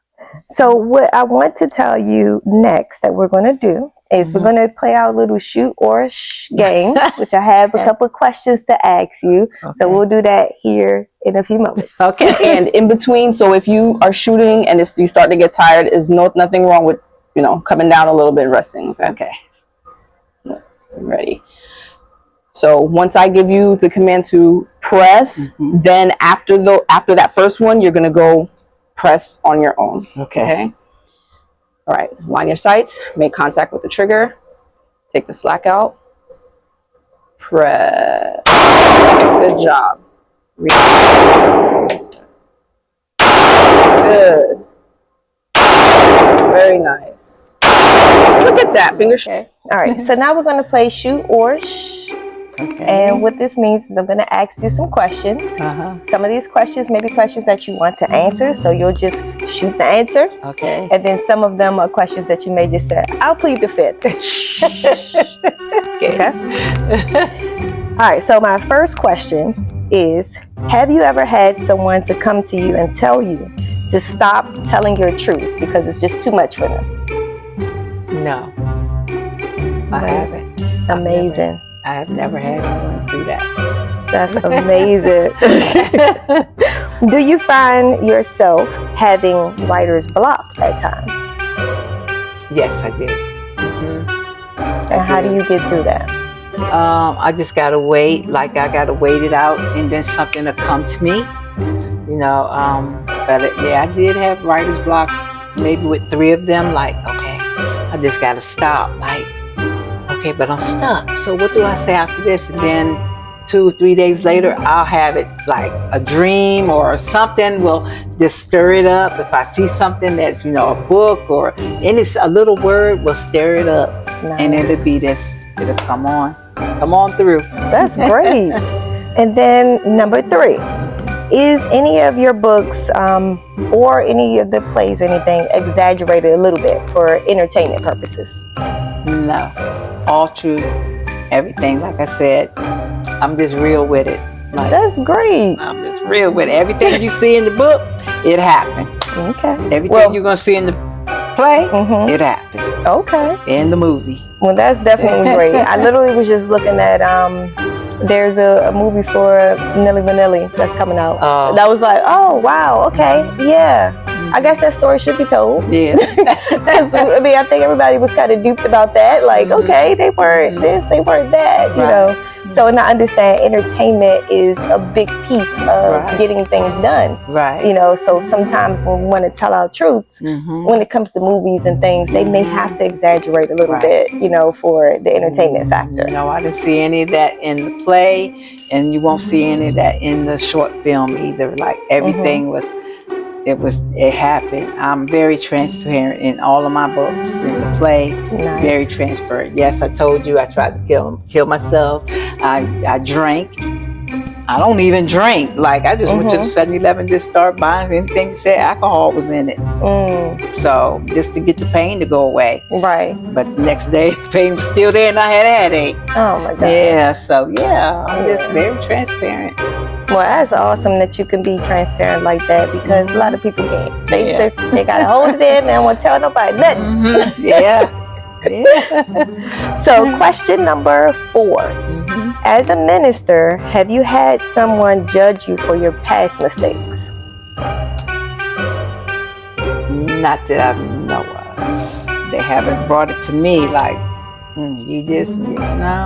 So what I want to tell you next that we're going to do is we're going to play our little shoot or shh game, which I have a couple of questions to ask you. So we'll do that here in a few moments. Okay. And in between, so if you are shooting and you start to get tired, there's nothing wrong with, coming down a little bit and resting. Okay. Ready. So once I give you the command to press, then after that first one, you're going to go press on your own. Okay. All right. Line your sights. Make contact with the trigger. Take the slack out. Press. Good job. Good. Very nice. Look at that. Fingers. Okay. All right. So now we're going to play shoot or shh. Okay. And what this means is I'm going to ask you some questions. Some of these questions may be questions that you want to answer, so you'll just shoot the answer. Okay. And then some of them are questions that you may just say, I'll plead the fifth. Okay. All right. So my first question is, have you ever had someone to come to you and tell you to stop telling your truth because it's just too much for them? No. I haven't. Amazing. I have never had anyone do that. That's amazing. Do you find yourself having writer's block at times? Yes, I do. And how do you get through that? I just gotta wait. Like I gotta wait it out, and then something will come to me. But I did have writer's block, maybe with 3 of them. Like, okay, I just gotta stop. Like, okay, but I'm stuck. So what do I say after this? And then 2 or 3 days later, I'll have it like a dream or something will just stir it up. If I see something that's, a book or a little word will stir it up. Nice. And it'll be this, it'll come on through. That's great. And then number 3, is any of your books or any of the plays or anything exaggerated a little bit for entertainment purposes? No. All true. Everything, like I said, I'm just real with it. Like, That's great. I'm just real with it. Everything you see in the book, it happened. Okay. Everything you're gonna see in the play, it happened. Okay. In the movie. Well, that's definitely great. I literally was just looking at there's a movie for Milli Vanilli that's coming out. That was like, oh wow, okay, yeah. I guess that story should be told. Yeah. I mean, I think everybody was kind of duped about that. Like, okay, they weren't this, they weren't that, you know. So, and I understand entertainment is a big piece of getting things done. Right. You know, so sometimes when we want to tell our truths, when it comes to movies and things, they may have to exaggerate a little bit, you know, for the entertainment factor. No, I didn't see any of that in the play, and you won't see any of that in the short film either. Like, everything it happened. I'm very transparent in all of my books, in the play. Nice. Very transparent. Yes, I told you I tried to kill myself. I drank. I don't even drink. Like, I just went to the 7-Eleven, just start buying anything that said alcohol was in it. So, just to get the pain to go away. Right. But the next day, the pain was still there and I had a headache. Oh my God. Yeah, so yeah, I'm just very transparent. Well, that's awesome that you can be transparent like that, because a lot of people can't. They gotta hold it in and don't want to tell nobody nothing. Yeah. So, question number 4. As a minister, have you had someone judge you for your past mistakes? Not that I know of. They haven't brought it to me like, you just, you know.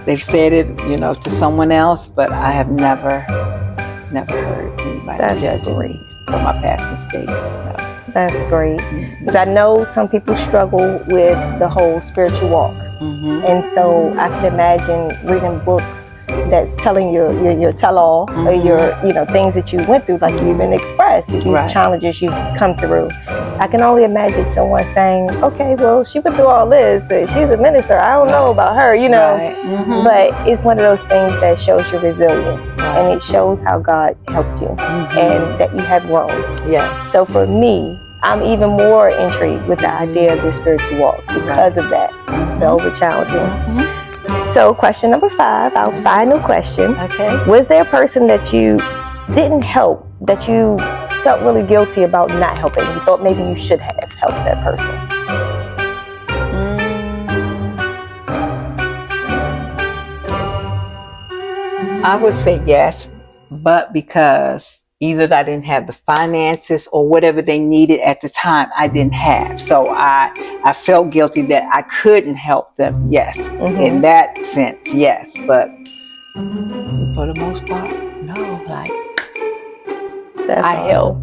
They've said it, you know, to someone else, but I have never heard anybody judging me for my past mistakes. No. That's great. Because I know some people struggle with the whole spiritual walk. And so I can imagine reading books that's telling your tell-all, or your, you know, things that you went through, like you even expressed, these challenges you've come through. I can only imagine someone saying, okay, well, she went through all this, she's a minister, I don't know about her, you know. But it's one of those things that shows your resilience, and it shows how God helped you, and that you have grown. So for me, I'm even more intrigued with the idea of the spiritual walk because of that, the over challenging. So question number 5, our final question. Was there a person that you didn't help, that you felt really guilty about not helping? You thought maybe you should have helped that person? I would say yes, but because either I didn't have the finances or whatever they needed at the time, I didn't have. So I felt guilty that I couldn't help them. Yes, in that sense, yes. But for the most part, no. Like, I help.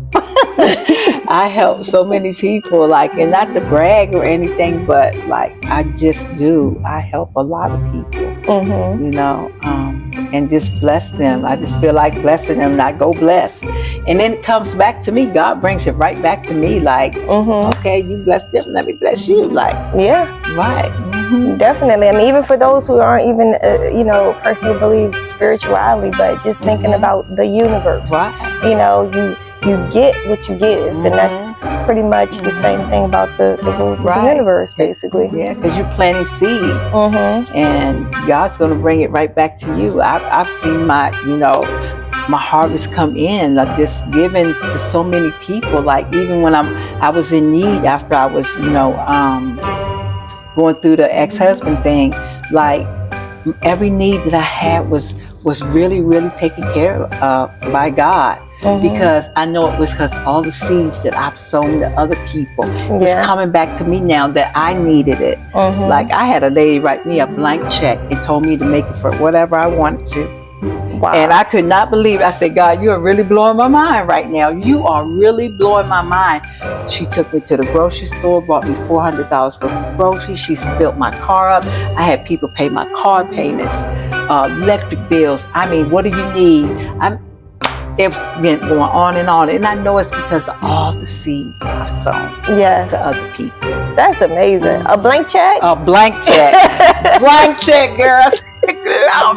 I help so many people, like, and not to brag or anything, but like, I just do. I help a lot of people, you know, and just bless them. I just feel like blessing them, and I go bless. And then it comes back to me. God brings it right back to me, like, okay, you bless them, let me bless you. Like, definitely. I mean, even for those who aren't even, you know, a person who believes spirituality, but just thinking about the universe, you know, you get what you give, and that's pretty much the same thing about the rules of the universe, basically. Yeah, because you're planting seeds, and God's going to bring it right back to you. I've seen my harvest come in, like this, given to so many people. Like, even when I was in need after I was, you know, going through the ex-husband thing, like, every need that I had was really, really taken care of by God. Because I know it was because all the seeds that I've sown to other people was coming back to me now that I needed it. Like, I had a lady write me a blank check and told me to make it for whatever I wanted to. And I could not believe it. I said, God, you are really blowing my mind right now. You are really blowing my mind. She took me to the grocery store, bought me $400 worth of groceries. She filled my car up. I had people pay my car payments, electric bills. I mean, what do you need? It's been going on. And I know it's because of all the seeds I've sown to other people. That's amazing. A blank check? A blank check. Blank check, girls. Oh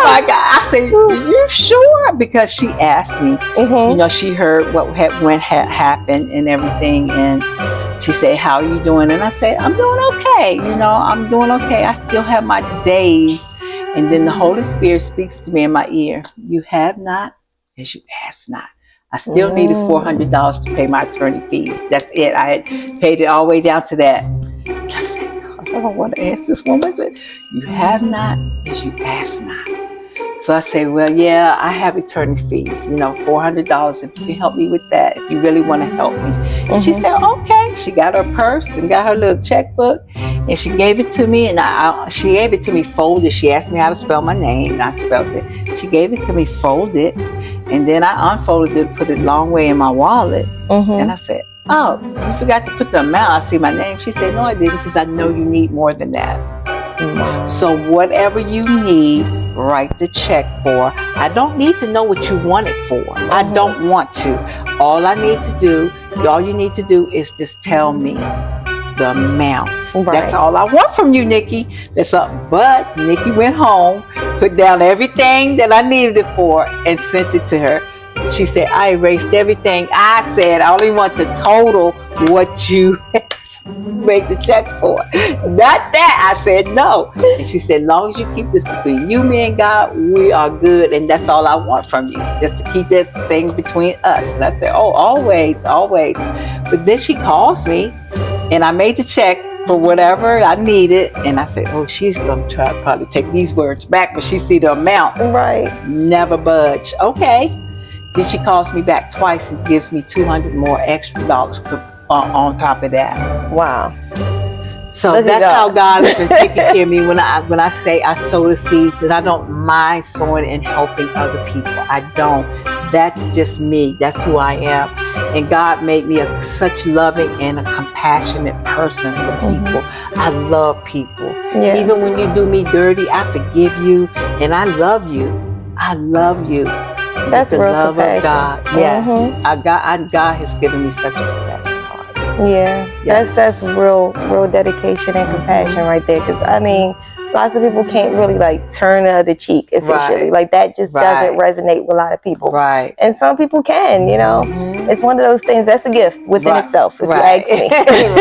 my God. I said, you sure? Because she asked me, you know, she heard what had happened and everything. And she said, how are you doing? And I said, I'm doing okay. You know, I'm doing okay. I still have my days And then the Holy Spirit speaks to me in my ear. You have not as you ask not. I still needed $400 to pay my attorney fees. That's it. I had paid it all the way down to that. I said, I don't want to ask this woman. You have not as you ask not. So I say, well, yeah, I have attorney fees, $400. If you can help me with that, if you really want to help me. And she said, okay. She got her purse and got her little checkbook, and she gave it to me. And she gave it to me folded. She asked me how to spell my name, and I spelled it. She gave it to me folded, and then I unfolded it, put it a long way in my wallet. And I said, oh, you forgot to put the amount. I see my name. She said, no, I didn't, because I know you need more than that. So whatever you need, write the check for. I don't need to know what you want it for. I don't want to. All you need to do is just tell me the amount. That's all I want from you, Nikki. That's all. But Nikki went home, put down everything that I needed it for, and sent it to her. She said, I erased everything. I said, I only want the total what you make the check for. Not that. I said no. And she said, as long as you keep this between you, me, and God, we are good. And that's all I want from you, just to keep this thing between us. And I said, oh, always, always. But then she calls me, and I made the check for whatever I needed. And I said, oh, she's going to try to probably take these words back, but she see the amount. Right. Never budge. Okay. Then she calls me back twice and gives me $200 more extra dollars on top of that. Wow. So that's how God has been taking care of me when I say I sow the seeds, and I don't mind sowing and helping other people. I don't. That's just me. That's who I am. And God made me such loving and a compassionate person for people. I love people. Yeah. Even when you do me dirty, I forgive you, and I love you. I love you. That's the real love compassion. of God. Yes. God has given me such a compassion. Yeah, yes. That's real dedication and compassion right there. Because I mean, lots of people can't really turn the other cheek officially. Like that just doesn't resonate with a lot of people. Right. And some people can. It's one of those things that's a gift within itself. If you ask me.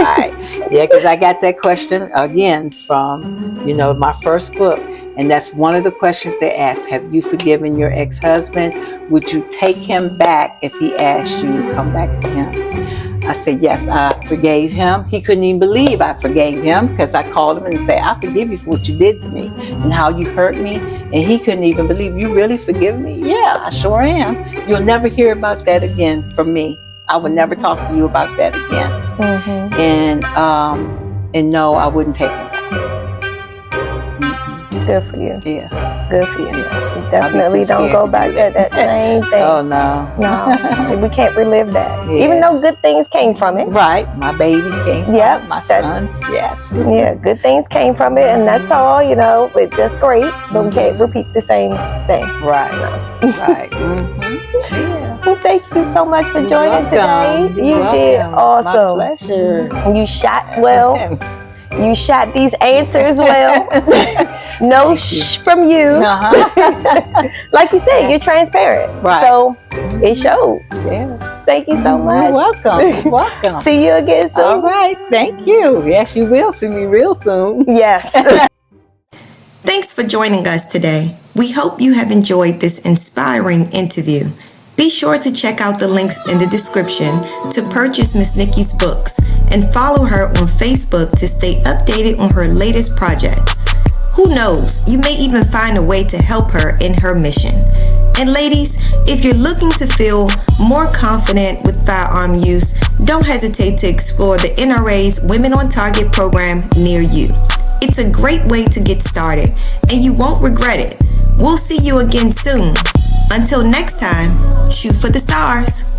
Right. Yeah, because I got that question again from my first book. And that's one of the questions they asked. Have you forgiven your ex-husband? Would you take him back if he asked you to come back to him? I said, yes, I forgave him. He couldn't even believe I forgave him, because I called him and said, I forgive you for what you did to me and how you hurt me. And he couldn't even believe, you really forgive me? Yeah, I sure am. You'll never hear about that again from me. I will never talk to you about that again. And no, I wouldn't take him back. Good for you. Yeah. Good for you. You definitely don't go back to that same thing. Oh, no. No. We can't relive that. Yeah. Even though good things came from it. Right. My baby came from it. My sons. Yes. Yeah, good things came from it. And that's all, it's just great. But we can't repeat the same thing. Right. No. Right. Yeah. Well, thank you so much for joining today. You did awesome. My pleasure. You shot well. You shot these answers well. No from you. Like you said, you're transparent. Right. So it showed. Yeah. Thank you so much. You're welcome. You're welcome. See you again soon. All right. Thank you. Yes, you will see me real soon. Yes. Thanks for joining us today. We hope you have enjoyed this inspiring interview. Be sure to check out the links in the description to purchase Miss Nikki's books and follow her on Facebook to stay updated on her latest projects. Who knows, you may even find a way to help her in her mission. And ladies, if you're looking to feel more confident with firearm use, don't hesitate to explore the NRA's Women on Target program near you. It's a great way to get started, and you won't regret it. We'll see you again soon. Until next time, shoot for the stars.